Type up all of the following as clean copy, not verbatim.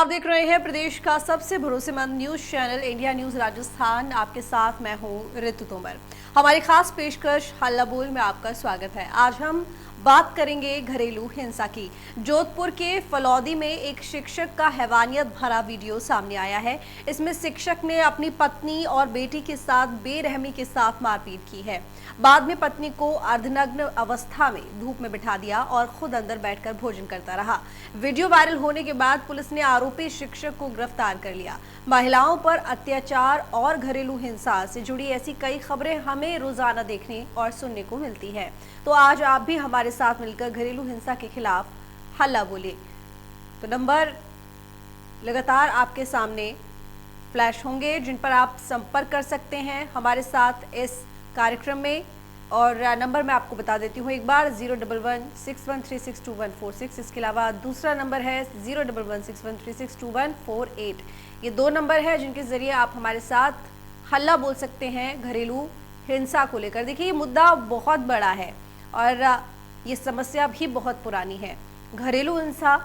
आप देख रहे हैं प्रदेश का सबसे भरोसेमंद news channel India news Rajasthan. आपके साथ मैं हूं ऋतु तोमर। हमारी खास पेशकश हल्ला बोल में आपका स्वागत है। आज हम बात करेंगे घरेलू हिंसा की। जोधपुर के फलौदी में एक शिक्षक का हैवानियत भरा वीडियो सामने आया है। इसमें शिक्षक ने अपनी पत्नी और बेटी के साथ बेरहमी के साथ मारपीट की है। बाद में पत्नी को अर्धनग्न अवस्था में धूप में बिठा दिया और खुद अंदर बैठकर भोजन करता रहा। वीडियो वायरल होने के बाद पुलिस ने आरोपी शिक्षक को गिरफ्तार कर लिया। महिलाओं पर अत्याचार और घरेलू हिंसा से जुड़ी ऐसी कई खबरें हमें रोजाना देखने और सुनने को मिलती है। तो आज आप भी हमारे साथ मिलकर घरेलू हिंसा के खिलाफ हल्ला बोलिए। तो नंबर लगातार आपके सामने फ्लैश होंगे जिन पर आप संपर्क कर सकते हैं हमारे साथ इस कार्यक्रम में। और नंबर मैं आपको बता देती हूँ एक बार 01161362146। इसके अलावा दूसरा नंबर है 01161362148। ये दो नंबर है जिनके जरिए आप हमारे साथ हल्ला बोल सकते हैं घरेलू हिंसा को लेकर। देखिए ये मुद्दा बहुत बड़ा है और ये समस्या भी बहुत पुरानी है। घरेलू हिंसा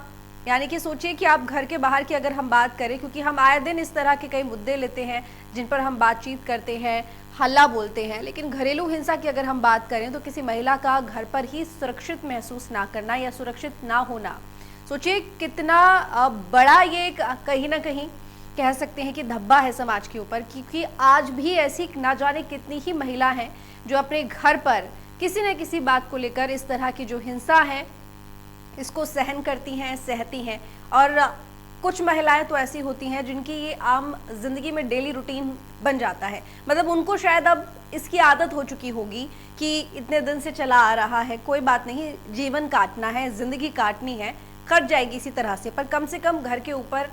यानी कि सोचिए कि आप घर के बाहर की अगर हम बात करें, क्योंकि हम आए दिन इस तरह के कई मुद्दे लेते हैं जिन पर हम बातचीत करते हैं, हल्ला बोलते हैं, लेकिन घरेलू हिंसा की अगर हम बात करें तो किसी महिला का घर पर ही सुरक्षित महसूस ना करना या सुरक्षित ना होना, सोचिए कितना बड़ा ये कहीं ना कहीं कह सकते हैं कि धब्बा है समाज के ऊपर। क्योंकि आज भी ऐसी ना जाने कितनी ही महिला हैं जो अपने घर पर किसी न किसी बात को लेकर इस तरह की जो हिंसा है इसको सहन करती हैं, सहती हैं। और कुछ महिलाएं तो ऐसी होती हैं जिनकी ये आम जिंदगी में डेली रूटीन बन जाता है। मतलब उनको शायद अब इसकी आदत हो चुकी होगी कि इतने दिन से चला आ रहा है, कोई बात नहीं, जीवन काटना है, जिंदगी काटनी है, कट जाएगी इसी तरह से। पर कम से कम घर के ऊपर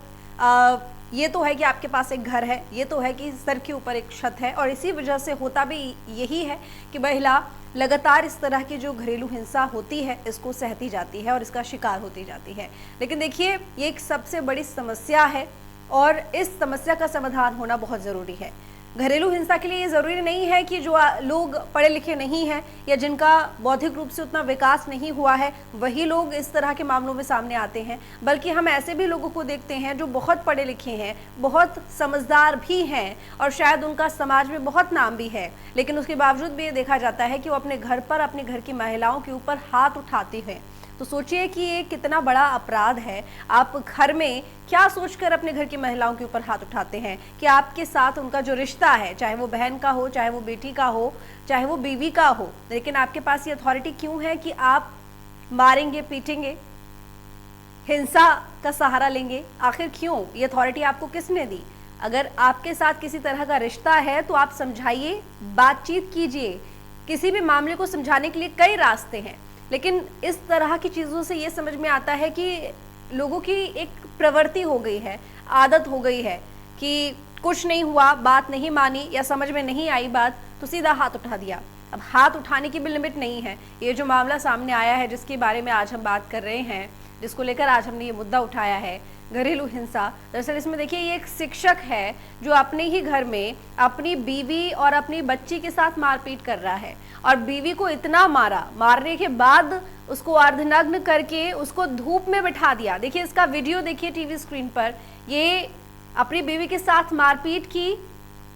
ये तो है कि आपके पास एक घर है, ये तो है कि सर के ऊपर एक छत है। और इसी वजह से होता भी यही है कि महिला लगातार इस तरह की जो घरेलू हिंसा होती है इसको सहती जाती है और इसका शिकार होती जाती है। लेकिन देखिए ये एक सबसे बड़ी समस्या है और इस समस्या का समाधान होना बहुत ज़रूरी है। घरेलू हिंसा के लिए ये ज़रूरी नहीं है कि जो लोग पढ़े लिखे नहीं हैं या जिनका बौद्धिक रूप से उतना विकास नहीं हुआ है वही लोग इस तरह के मामलों में सामने आते हैं, बल्कि हम ऐसे भी लोगों को देखते हैं जो बहुत पढ़े लिखे हैं, बहुत समझदार भी हैं और शायद उनका समाज में बहुत नाम भी है, लेकिन उसके बावजूद भी ये देखा जाता है कि वो अपने घर पर अपने घर की महिलाओं के ऊपर हाथ उठाते हैं। तो सोचिए कि ये कितना बड़ा अपराध है। आप घर में क्या सोचकर अपने घर की महिलाओं के ऊपर हाथ उठाते हैं कि आपके साथ उनका जो रिश्ता है, चाहे वो बहन का हो, चाहे वो बेटी का हो, चाहे वो बीवी का हो, लेकिन आपके पास ये अथॉरिटी क्यों है कि आप मारेंगे, पीटेंगे, हिंसा का सहारा लेंगे? आखिर क्यों? ये अथॉरिटी आपको किसने दी? अगर आपके साथ किसी तरह का रिश्ता है तो आप समझाइए, बातचीत कीजिए। किसी भी मामले को समझाने के लिए कई रास्ते हैं, लेकिन इस तरह की चीज़ों से ये समझ में आता है कि लोगों की एक प्रवृत्ति हो गई है, आदत हो गई है कि कुछ नहीं हुआ, बात नहीं मानी या समझ में नहीं आई बात तो सीधा हाथ उठा दिया। अब हाथ उठाने की भी लिमिट नहीं है। ये जो मामला सामने आया है जिसके बारे में आज हम बात कर रहे हैं, जिसको लेकर आज हमने ये मुद्दा उठाया है, घरेलू हिंसा, दरअसल इसमें देखिए ये एक शिक्षक है जो अपने ही घर में अपनी बीवी और अपनी बच्ची के साथ मारपीट कर रहा है और बीवी को इतना मारा, मारने के बाद उसको अर्धनग्न करके उसको धूप में बिठा दिया। देखिए इसका वीडियो देखिए टीवी स्क्रीन पर। ये अपनी बीवी के साथ मारपीट की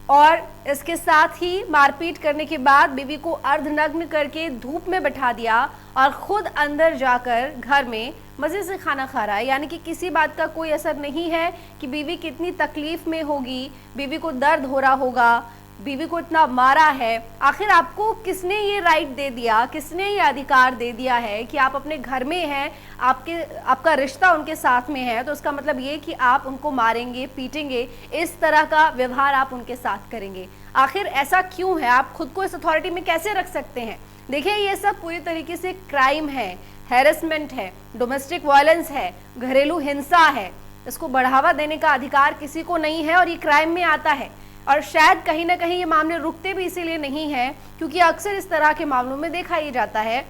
और इसके साथ ही मारपीट करने के बाद बीवी को अर्धनग्न करके धूप में बिठा दिया और खुद अंदर जाकर घर में मज़े से खाना खा रहा है। यानी कि किसी बात का कोई असर नहीं है कि बीवी कितनी तकलीफ में होगी, बीवी को दर्द हो रहा होगा, बीवी को इतना मारा है। आखिर आपको किसने ये राइट दे दिया, किसने ये अधिकार दे दिया है कि आप अपने घर में हैं, आपका रिश्ता उनके साथ में है, तो उसका मतलब ये कि आप उनको मारेंगे, पीटेंगे, इस तरह का व्यवहार आप उनके साथ करेंगे? आखिर ऐसा क्यों है? आप खुद को इस अथॉरिटी में कैसे रख सकते हैं? देखिए ये सब पूरी तरीके से क्राइम है, हैरेसमेंट है, डोमेस्टिक वायलेंस है, घरेलू हिंसा है। इसको बढ़ावा देने का अधिकार किसी को नहीं है और ये क्राइम में आता है। और शायद कहीं ना कहीं ये मामले रुकते भी इसीलिए नहीं हैं क्योंकि अक्सर इस तरह के मामलों में देखा ही जाता है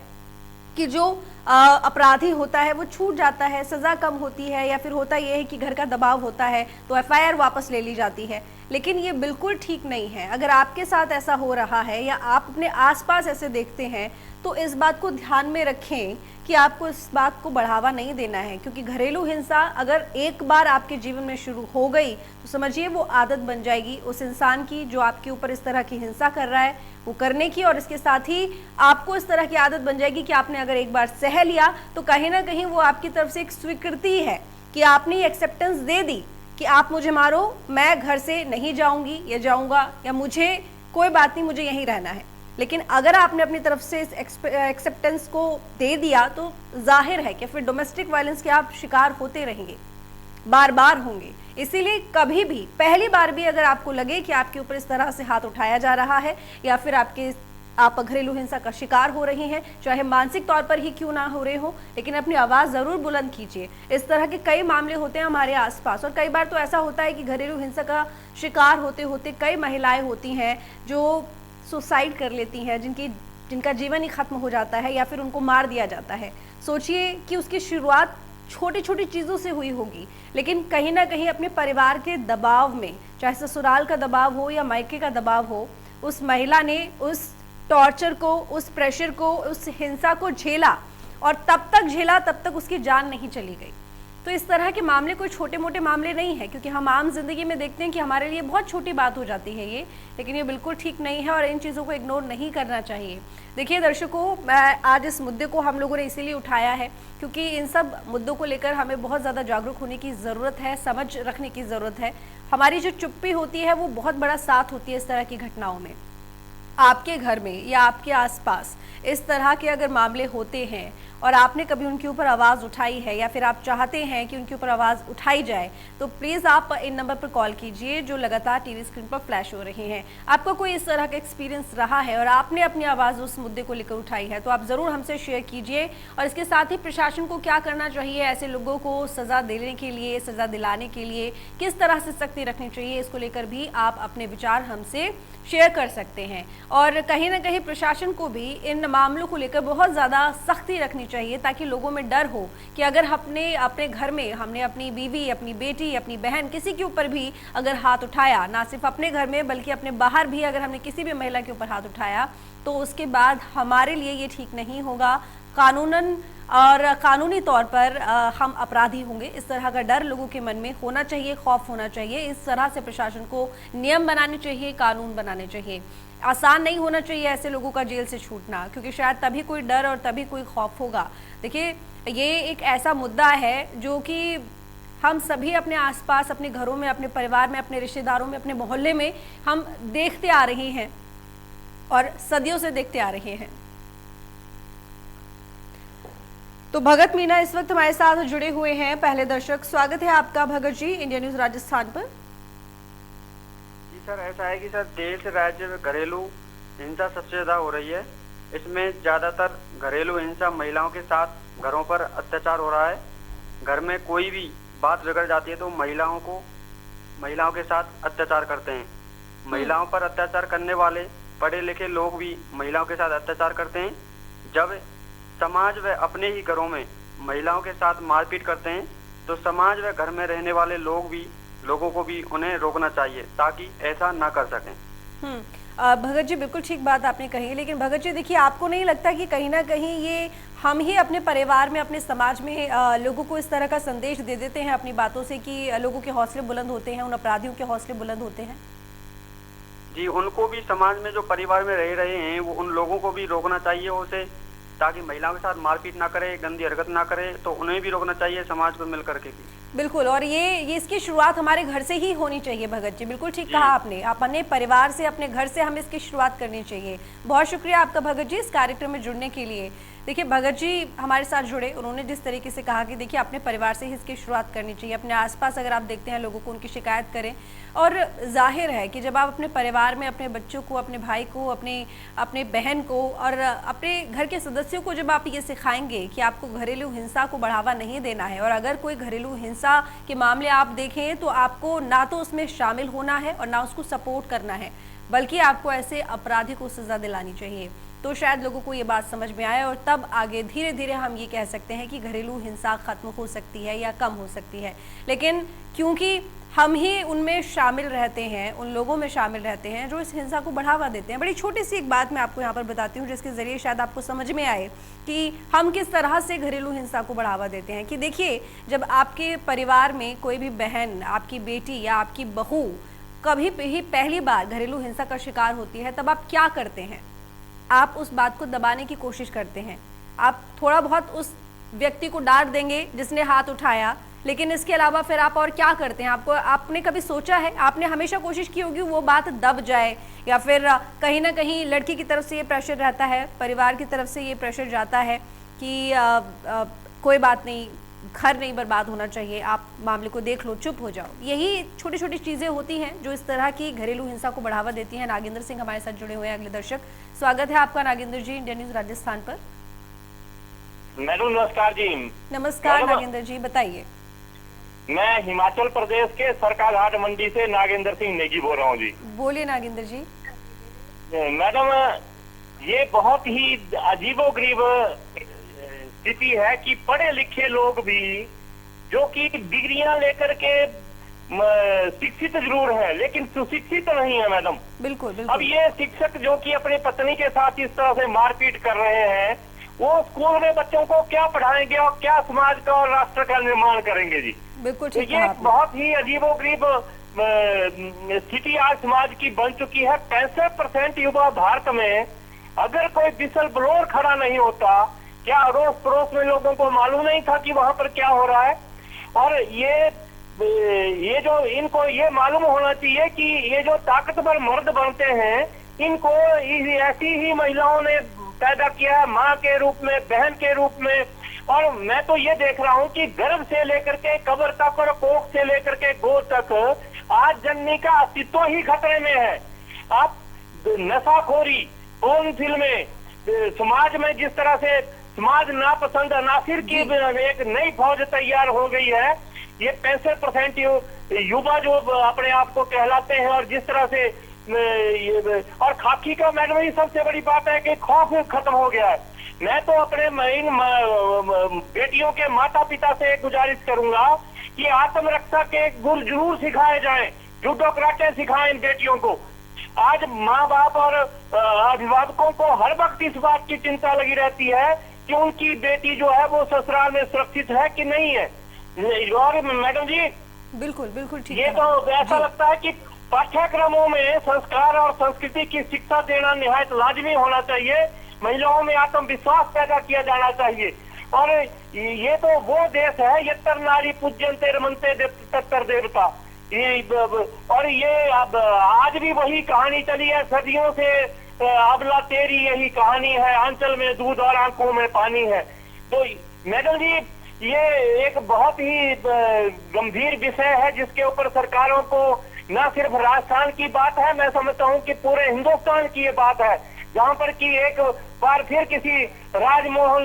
कि जो अपराधी होता है वो छूट जाता है, सज़ा कम होती है, या फिर होता यह है कि घर का दबाव होता है तो एफआईआर वापस ले ली जाती है। लेकिन ये बिल्कुल ठीक नहीं है। अगर आपके साथ ऐसा हो रहा है या आप अपने आसपास ऐसे देखते हैं तो इस बात को ध्यान में रखें कि आपको इस बात को बढ़ावा नहीं देना है, क्योंकि घरेलू हिंसा अगर एक बार आपके जीवन में शुरू हो गई तो समझिए वो आदत बन जाएगी उस इंसान की जो आपके ऊपर इस तरह की हिंसा कर रहा है वो करने की, और इसके साथ ही आपको इस तरह की आदत बन जाएगी कि आपने अगर एक बार सह लिया तो कहीं ना कहीं वो आपकी तरफ से एक स्वीकृति है कि आपने एक्सेप्टेंस दे दी कि आप मुझे मारो, मैं घर से नहीं जाऊंगी या जाऊंगा, या मुझे कोई बात नहीं, मुझे यहीं रहना है। लेकिन अगर आपने अपनी तरफ से इस एक्सेप्टेंस को दे दिया तो जाहिर है कि फिर डोमेस्टिक वायलेंस के आप शिकार होते रहेंगे, बार बार होंगे। इसीलिए कभी भी पहली बार भी अगर आपको लगे कि आपके ऊपर इस तरह से हाथ उठाया जा रहा है या फिर आप घरेलू हिंसा का शिकार हो रही हैं, चाहे मानसिक तौर पर ही क्यों ना हो रहे हो, लेकिन अपनी आवाज़ ज़रूर बुलंद कीजिए। इस तरह के कई मामले होते हैं हमारे आसपास, और कई बार तो ऐसा होता है कि घरेलू हिंसा का शिकार होते होते कई महिलाएं होती हैं जो सुसाइड कर लेती हैं, जिनका जीवन ही खत्म हो जाता है या फिर उनको मार दिया जाता है। सोचिए कि उसकी शुरुआत छोटी छोटी चीज़ों से हुई होगी, लेकिन कहीं ना कहीं अपने परिवार के दबाव में, चाहे ससुराल का दबाव हो या मायके का दबाव हो, उस महिला ने उस टॉर्चर को, उस प्रेशर को, उस हिंसा को झेला, और तब तक झेला तब तक उसकी जान नहीं चली गई। तो इस तरह के मामले कोई छोटे मोटे मामले नहीं है, क्योंकि हम आम जिंदगी में देखते हैं कि हमारे लिए बहुत छोटी बात हो जाती है ये, लेकिन ये बिल्कुल ठीक नहीं है और इन चीज़ों को इग्नोर नहीं करना चाहिए। देखिए दर्शकों, आज इस मुद्दे को हम लोगों ने इसीलिए उठाया है क्योंकि इन सब मुद्दों को लेकर हमें बहुत ज़्यादा जागरूक होने की ज़रूरत है, समझ रखने की ज़रूरत है। हमारी जो चुप्पी होती है वो बहुत बड़ा साथ होती है इस तरह की घटनाओं में। आपके घर में या आपके आसपास इस तरह के अगर मामले होते हैं और आपने कभी उनके ऊपर आवाज़ उठाई है या फिर आप चाहते हैं कि उनके ऊपर आवाज़ उठाई जाए, तो प्लीज़ आप इन नंबर पर कॉल कीजिए जो लगातार टीवी स्क्रीन पर फ्लैश हो रहे हैं। आपका कोई इस तरह का एक्सपीरियंस रहा है और आपने अपनी आवाज़ उस मुद्दे को लेकर उठाई है तो आप ज़रूर हमसे शेयर कीजिए। और इसके साथ ही प्रशासन को क्या करना चाहिए, ऐसे लोगों को सज़ा देने के लिए, सज़ा दिलाने के लिए किस तरह से सख्ती रखनी चाहिए, इसको लेकर भी आप अपने विचार हमसे शेयर कर सकते हैं। और कहीं ना कहीं प्रशासन को भी इन मामलों को लेकर बहुत ज़्यादा सख्ती रखनी चाहिए ताकि लोगों में डर हो कि अगर अपने घर में हमने अपनी बीवी, अपनी बेटी, अपनी बहन, किसी के ऊपर भी अगर हाथ उठाया, ना सिर्फ अपने घर में बल्कि अपने बाहर भी अगर हमने किसी भी महिला के ऊपर हाथ उठाया तो उसके बाद हमारे लिए ये ठीक नहीं होगा, कानूनन और कानूनी तौर पर हम अपराधी होंगे। इस तरह का डर लोगों के मन में होना चाहिए, खौफ होना चाहिए। इस तरह से प्रशासन को नियम बनाने चाहिए, कानून बनाने चाहिए। आसान नहीं होना चाहिए ऐसे लोगों का जेल से छूटना, क्योंकि शायद तभी कोई डर और तभी कोई खौफ होगा। देखिए, ये एक ऐसा मुद्दा है जो कि हम सभी अपने आसपास, अपने घरों में, अपने परिवार में, अपने रिश्तेदारों में, अपने मोहल्ले में हम देखते आ रहे हैं और सदियों से देखते आ रहे हैं। तो भगत मीना इस वक्त हमारे साथ जुड़े हुए हैं, पहले दर्शक। स्वागत है आपका भगत जी इंडिया न्यूज राजस्थान पर। जी सर, ऐसा है कि सर देश राज्य में घरेलू हिंसा सबसे ज्यादा हो रही है। इसमें ज्यादातर घरेलू हिंसा महिलाओं के साथ घरों पर अत्याचार हो रहा है। घर में कोई भी बात बिगड़ जाती है तो महिलाओं के साथ अत्याचार करते हैं। महिलाओं पर अत्याचार करने वाले पढ़े लिखे लोग भी महिलाओं के साथ अत्याचार करते हैं। जब समाज व अपने ही घरों में महिलाओं के साथ मारपीट करते हैं तो समाज व घर में रहने वाले लोगों को भी उन्हें रोकना चाहिए ताकि ऐसा ना कर सकें। भगत जी, बिल्कुल ठीक बात आपने कही, लेकिन भगत जी देखिए, आपको नहीं लगता कि कहीं ना कहीं ये हम ही अपने परिवार में, अपने समाज में लोगों को इस तरह का संदेश दे देते हैं अपनी बातों से कि लोगों के हौसले बुलंद होते हैं, उन अपराधियों के हौसले बुलंद होते हैं? जी, उनको भी समाज में जो परिवार में रह रहे हैं वो उन लोगों को भी रोकना चाहिए उसे, ताकि महिलाओं के साथ मारपीट ना करे, गंदी हरकत ना करे। तो उन्हें भी रोकना चाहिए समाज को मिल करके भी। बिल्कुल, और ये इसकी शुरुआत हमारे घर से ही होनी चाहिए भगत जी। बिल्कुल ठीक कहा आपने, अपने परिवार से, अपने घर से हमें इसकी शुरुआत करनी चाहिए। बहुत शुक्रिया आपका भगत जी इस कार्यक्रम में जुड़ने के लिए। देखिए, भगत जी हमारे साथ जुड़े, उन्होंने जिस तरीके से कहा कि देखिए अपने परिवार से ही इसकी शुरुआत करनी चाहिए। अपने आसपास अगर आप देखते हैं लोगों को, उनकी शिकायत करें। और जाहिर है कि जब आप अपने परिवार में अपने बच्चों को, अपने भाई को, अपने बहन को और अपने घर के सदस्यों को जब आप ये सिखाएंगे कि आपको घरेलू हिंसा को बढ़ावा नहीं देना है, और अगर कोई घरेलू हिंसा के मामले आप देखें तो आपको ना तो उसमें शामिल होना है और ना उसको सपोर्ट करना है, बल्कि आपको ऐसे अपराधी को सजा दिलानी चाहिए। तो तो शायद लोगों को ये बात समझ में आए और तब आगे धीरे धीरे हम ये कह सकते हैं कि घरेलू हिंसा खत्म हो सकती है या कम हो सकती है। लेकिन क्योंकि हम ही उनमें शामिल रहते हैं, उन लोगों में शामिल रहते हैं जो इस हिंसा को बढ़ावा देते हैं। बड़ी छोटी सी एक बात मैं आपको यहाँ पर बताती हूँ जिसके ज़रिए शायद आपको समझ में आए कि हम किस तरह से घरेलू हिंसा को बढ़ावा देते हैं। कि देखिए, जब आपके परिवार में कोई भी बहन, आपकी बेटी या आपकी बहू कभी भी पहली बार घरेलू हिंसा का शिकार होती है, तब आप क्या करते हैं? आप उस बात को दबाने की कोशिश करते हैं। आप थोड़ा बहुत उस व्यक्ति को डांट देंगे जिसने हाथ उठाया, लेकिन इसके अलावा फिर आप और क्या करते हैं? आपने कभी सोचा है? आपने हमेशा कोशिश की होगी वो बात दब जाए, या फिर कहीं ना कहीं लड़की की तरफ से ये प्रेशर रहता है, परिवार की तरफ से ये प्रेशर जाता है कि कोई बात नहीं, घर नहीं बर्बाद होना चाहिए, आप मामले को देख लो, चुप हो जाओ। यही छोटी छोटी चीज़ें होती हैं जो इस तरह की घरेलू हिंसा को बढ़ावा देती हैं। नागेंद्र सिंह हमारे साथ जुड़े हुए हैं अगले दर्शक। स्वागत है आपका नागेंद्र जी इंडिया न्यूज़ राजस्थान पर। मैडम नमस्कार जी। नमस्कार नागेंद्र जी, बताइए। मैं हिमाचल प्रदेश के सरकाघाट मंडी से नागेंद्र सिंह नेगी बोल रहा हूँ जी। बोलिए नागेंद्र जी। मैडम, ये बहुत ही अजीबोगरीब स्थिति है कि पढ़े लिखे लोग भी, जो कि डिग्रियां लेकर के शिक्षित जरूर है लेकिन सुशिक्षित नहीं है मैडम। बिल्कुल बिल्कुल। अब ये शिक्षक जो कि अपनी पत्नी के साथ इस तरह से मारपीट कर रहे हैं, वो स्कूल में बच्चों को क्या पढ़ाएंगे और क्या समाज का और राष्ट्र का निर्माण करेंगे जी। बिल्कुल तो ठीक ये बहुत ही अजीबोगरीब स्थिति आज समाज की बन चुकी है। 65% युवा भारत में, अगर कोई विसल ब्लोअर खड़ा नहीं होता, क्या अड़ोस पड़ोस में लोगों को मालूम नहीं था कि वहां पर क्या हो रहा है? और ये जो इनको ये मालूम होना चाहिए कि ये जो ताकतवर मर्द बनते हैं, इनको ऐसी ही महिलाओं ने पैदा किया है, माँ के रूप में, बहन के रूप में। और मैं तो ये देख रहा हूँ कि गर्भ से लेकर के कब्र तक और कोख से लेकर के गोद तक आज जननी का अस्तित्व ही खतरे में है। आप नशाखोरी, पोर्न फिल्में, समाज में जिस तरह से समाज नापसंद अनासिर की एक नई फौज तैयार हो गई है। ये 65% युवा जो अपने आप को कहलाते हैं, और जिस तरह से और खाकी का मैडम ही सबसे बड़ी बात है कि खौफ खत्म हो गया है। मैं तो अपने इन बेटियों के माता पिता से गुजारिश करूंगा कि आत्मरक्षा के गुर जरूर सिखाए जाएं, जूडो कराटे सिखाएं इन बेटियों को। आज माँ बाप और अभिभावकों को हर वक्त इस बात की चिंता लगी रहती है कि उनकी बेटी जो है वो ससुराल में सुरक्षित है कि नहीं है। और मैडम जी, बिल्कुल बिल्कुल ठीक। ये तो ऐसा लगता है कि पाठ्यक्रमों में संस्कार और संस्कृति की शिक्षा देना निहायत लाजमी होना चाहिए। महिलाओं में आत्मविश्वास पैदा किया जाना चाहिए। और ये तो वो देश है, यत्तर नारी पूज्यन्ते रमन्ते तत्तर देवता। और ये अब आज भी वही कहानी चली है सदियों से। अबला तेरी यही कहानी है, आंचल में दूध और आंखों में पानी है। तो मैडम जी, ये एक बहुत ही गंभीर विषय है जिसके ऊपर सरकारों को, न सिर्फ राजस्थान की बात है, मैं समझता हूँ कि पूरे हिंदुस्तान की ये बात है, जहाँ पर कि एक बार फिर किसी राजमोहन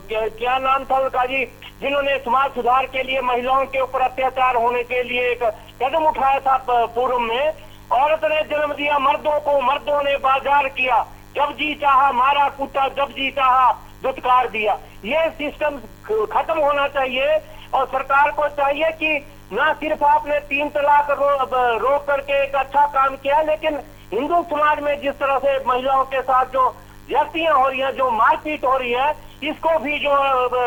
क्या नाम था उनका जी, जिन्होंने समाज सुधार के लिए महिलाओं के ऊपर अत्याचार होने के लिए एक कदम उठाया था पूर्व में। औरत ने जन्म दिया मर्दों को, मर्दों ने बाजार किया, जब जी चाहा मारा कूटा, जब जी चाहा दुत्कार दिया। ये सिस्टम खत्म होना चाहिए। और सरकार को चाहिए कि न सिर्फ आपने 3 तलाक रोक करके एक अच्छा काम किया, लेकिन हिंदू समाज में जिस तरह से महिलाओं के साथ जो ज्यादतियां हो रही है, जो मारपीट हो रही है, इसको भी जो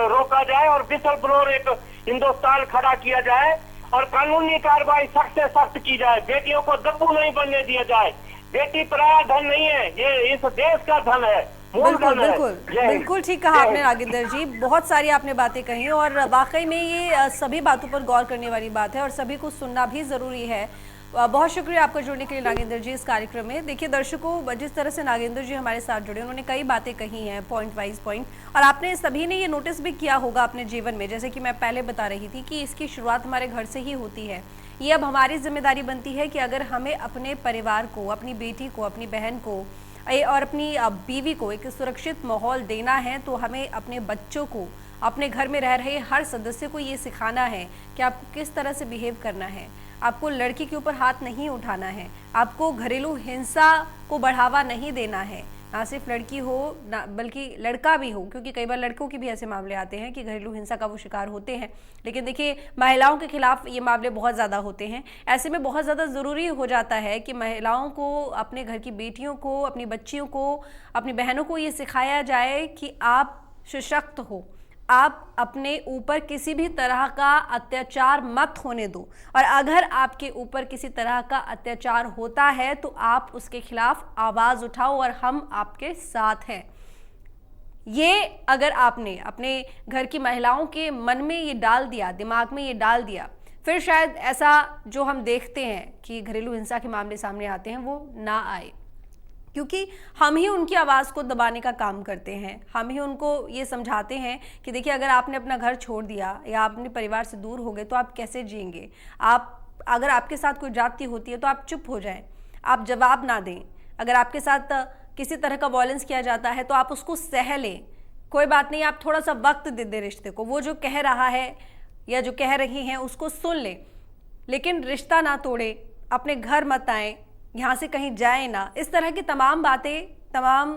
रोका जाए और विसल ब्लोअर एक हिंदुस्तान खड़ा किया जाए और कानूनी कार्रवाई सख्त से सख्त की जाए। बेटियों को दब्बू नहीं बनने दिया जाए। बेटी पराया धन नहीं है, ये इस देश का धन है। बिल्कुल बिल्कुल बिल्कुल ठीक कहा आपने नागेंद्र जी। बहुत सारी आपने बातें कही और वाकई में ये सभी बातों पर गौर करने वाली बात है और सभी को सुनना भी जरूरी है। बहुत शुक्रिया आपका जुड़ने के लिए नागेंद्र जी इस कार्यक्रम में। देखिए दर्शकों, जिस तरह से नागेंद्र जी हमारे साथ जुड़े, उन्होंने कई बातें कही हैं पॉइंट वाइज पॉइंट, और आपने सभी ने ये नोटिस भी किया होगा अपने जीवन में, जैसे कि मैं पहले बता रही थी कि इसकी शुरुआत हमारे घर से ही होती है। ये अब हमारी जिम्मेदारी बनती है कि अगर हमें अपने परिवार को, अपनी बेटी को, अपनी बहन को और अपनी बीवी को एक सुरक्षित माहौल देना है, तो हमें अपने बच्चों को, अपने घर में रह रहे हर सदस्य को ये सिखाना है कि आपको किस तरह से बिहेव करना है। आपको लड़की के ऊपर हाथ नहीं उठाना है, आपको घरेलू हिंसा को बढ़ावा नहीं देना है, ना सिर्फ लड़की हो ना बल्कि लड़का भी हो, क्योंकि कई बार लड़कों के भी ऐसे मामले आते हैं कि घरेलू हिंसा का वो शिकार होते हैं। लेकिन देखिए महिलाओं के खिलाफ ये मामले बहुत ज़्यादा होते हैं। ऐसे में बहुत ज़्यादा ज़रूरी हो जाता है कि महिलाओं को, अपने घर की बेटियों को, अपनी बच्चियों को, अपनी बहनों को ये सिखाया जाए कि आप सशक्त हो, आप अपने ऊपर किसी भी तरह का अत्याचार मत होने दो, और अगर आपके ऊपर किसी तरह का अत्याचार होता है तो आप उसके खिलाफ आवाज़ उठाओ और हम आपके साथ हैं। ये अगर आपने अपने घर की महिलाओं के मन में ये डाल दिया, दिमाग में ये डाल दिया, फिर शायद ऐसा जो हम देखते हैं कि घरेलू हिंसा के मामले सामने आते हैं वो ना आए, क्योंकि हम ही उनकी आवाज़ को दबाने का काम करते हैं। हम ही उनको ये समझाते हैं कि देखिए अगर आपने अपना घर छोड़ दिया या आप अपने परिवार से दूर हो गए तो आप कैसे जिएंगे। आप, अगर आपके साथ कोई जाति होती है तो आप चुप हो जाएं, आप जवाब ना दें। अगर आपके साथ किसी तरह का वॉयलेंस किया जाता है तो आप उसको सह लें, कोई बात नहीं, आप थोड़ा सा वक्त दे दें रिश्ते को। वो जो कह रहा है या जो कह रही हैं उसको सुन लें, लेकिन रिश्ता ना तोड़े, अपने घर मत आएँ, यहाँ से कहीं जाए ना। इस तरह की तमाम बातें, तमाम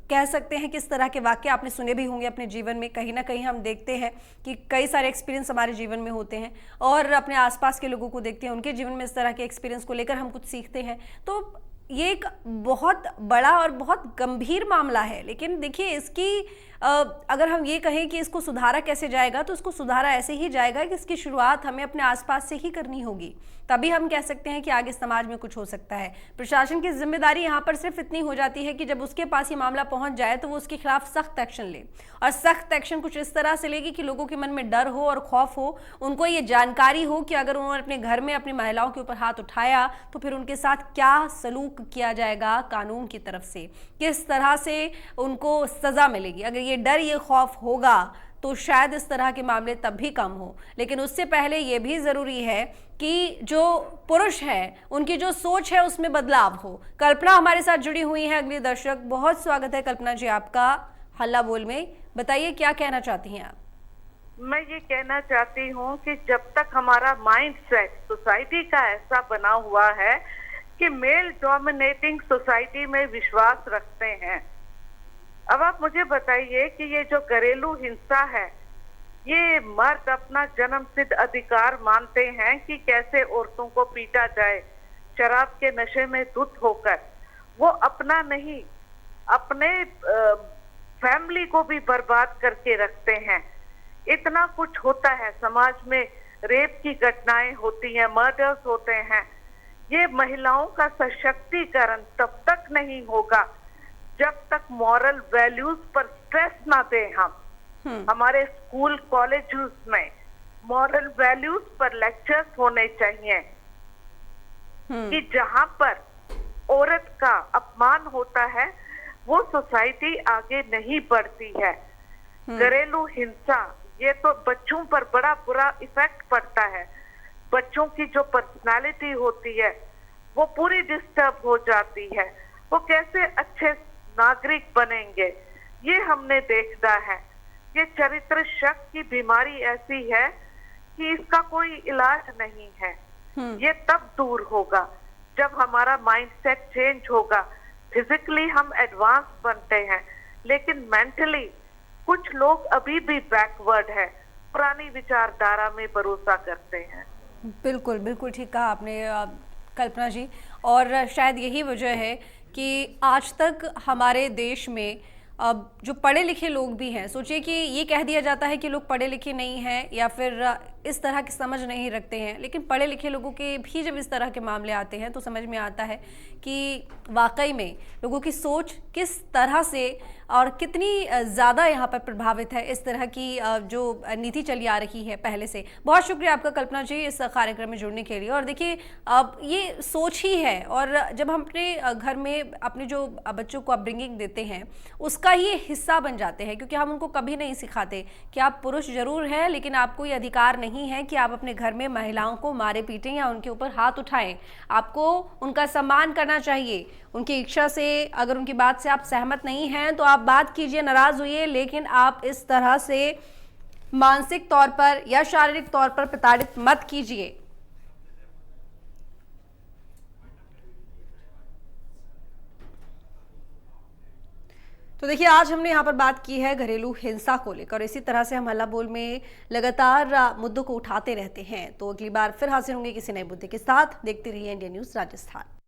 कह सकते हैं कि इस तरह के वाक़ये आपने सुने भी होंगे अपने जीवन में। कहीं ना कहीं हम देखते हैं कि कई सारे एक्सपीरियंस हमारे जीवन में होते हैं और अपने आसपास के लोगों को देखते हैं, उनके जीवन में इस तरह के एक्सपीरियंस को लेकर हम कुछ सीखते हैं। तो ये एक बहुत बड़ा और बहुत गंभीर मामला है। लेकिन देखिए इसकी अगर हम ये कहें कि इसको सुधारा कैसे जाएगा, तो इसको सुधारा ऐसे ही जाएगा कि इसकी शुरुआत हमें अपने आसपास से ही करनी होगी, तभी हम कह सकते हैं कि आगे समाज में कुछ हो सकता है। प्रशासन की जिम्मेदारी यहाँ पर सिर्फ इतनी हो जाती है कि जब उसके पास ये मामला पहुंच जाए तो वो उसके खिलाफ सख्त एक्शन ले, और सख्त एक्शन कुछ इस तरह से लेगी कि लोगों के मन में डर हो और खौफ हो, उनको ये जानकारी हो कि अगर उन्होंने अपने घर में अपनी महिलाओं के ऊपर हाथ उठाया तो फिर उनके साथ क्या सलूक किया जाएगा कानून की तरफ से, किस तरह से उनको सजा मिलेगी। अगर ये डर, ये खौफ होगा तो शायद इस तरह के मामले तब भी कम हो। लेकिन उससे पहले ये भी ज़रूरी है कि जो पुरुष हैं उनकी जो सोच है उसमें बदलाव हो। कल्पना हमारे साथ जुड़ी हुई है, अगली दर्शक। बहुत स्वागत है कल्पना जी आपका हल्ला बोल में। बताइए क्या कहना चाहती हैं आप? मैं ये कहना चाहती हूँ कि जब तक हमारा माइंड सेट सोसाइटी का ऐसा बना हुआ है कि मेल डोमिनेटिंग सोसाइटी में विश्वास रखते हैं। अब आप मुझे बताइए कि ये जो घरेलू हिंसा है, ये मर्द अपना जन्मसिद्ध अधिकार मानते हैं कि कैसे औरतों को पीटा जाए शराब के नशे में धुत होकर। वो अपना नहीं, अपने फैमिली को भी बर्बाद करके रखते हैं। इतना कुछ होता है समाज में, रेप की घटनाएं होती हैं, मर्डर्स होते हैं। ये महिलाओं का सशक्तिकरण तब तक नहीं होगा जब तक मॉरल वैल्यूज पर स्ट्रेस ना दें हम। हमारे स्कूल कॉलेजेस में मॉरल वैल्यूज पर लेक्चर्स होने चाहिए कि जहां पर औरत का अपमान होता है वो सोसाइटी आगे नहीं बढ़ती है। घरेलू हिंसा, ये तो बच्चों पर बड़ा बुरा इफेक्ट पड़ता है। बच्चों की जो पर्सनालिटी होती है वो पूरी डिस्टर्ब हो जाती है। वो कैसे अच्छे नागरिक बनेंगे, ये हमने देखना है। ये चरित्र शक की बीमारी ऐसी है कि इसका कोई इलाज नहीं है। ये तब दूर होगा जब हमारा माइंडसेट चेंज होगा। फिजिकली हम एडवांस बनते हैं, लेकिन मेंटली कुछ लोग अभी भी बैकवर्ड है, पुरानी विचारधारा में भरोसा करते हैं। बिल्कुल बिल्कुल ठीक कहा आपने कल्पना जी। और शायद यही वजह है कि आज तक हमारे देश में अब जो पढ़े लिखे लोग भी हैं, सोचिए कि ये कह दिया जाता है कि लोग पढ़े लिखे नहीं हैं या फिर इस तरह की समझ नहीं रखते हैं, लेकिन पढ़े लिखे लोगों के भी जब इस तरह के मामले आते हैं तो समझ में आता है कि वाकई में लोगों की सोच किस तरह से और कितनी ज़्यादा यहाँ पर प्रभावित है इस तरह की जो नीति चली आ रही है पहले से। बहुत शुक्रिया आपका कल्पना जी इस कार्यक्रम में जुड़ने के लिए। और देखिए अब ये सोच ही है, और जब हम अपने घर में अपने जो बच्चों को अपब्रिंगिंग देते हैं उसका ये हिस्सा बन जाते हैं, क्योंकि हम उनको कभी नहीं सिखाते कि आप पुरुष जरूर हैं लेकिन आपको ये अधिकार नहीं है कि आप अपने घर में महिलाओं को मारे पीटें या उनके ऊपर हाथ उठाएं। आपको उनका सम्मान करना चाहिए। उनकी इच्छा से, अगर उनकी बात से आप सहमत नहीं हैं तो आप बात कीजिए, नाराज होइए, लेकिन आप इस तरह से मानसिक तौर पर या शारीरिक तौर पर प्रताड़ित मत कीजिए। तो देखिए, आज हमने यहाँ पर बात की है घरेलू हिंसा को लेकर। इसी तरह से हम हल्ला बोल में लगातार मुद्दों को उठाते रहते हैं। तो अगली बार फिर हाजिर होंगे किसी नए मुद्दे के साथ। देखते रहिए इंडिया न्यूज़ राजस्थान।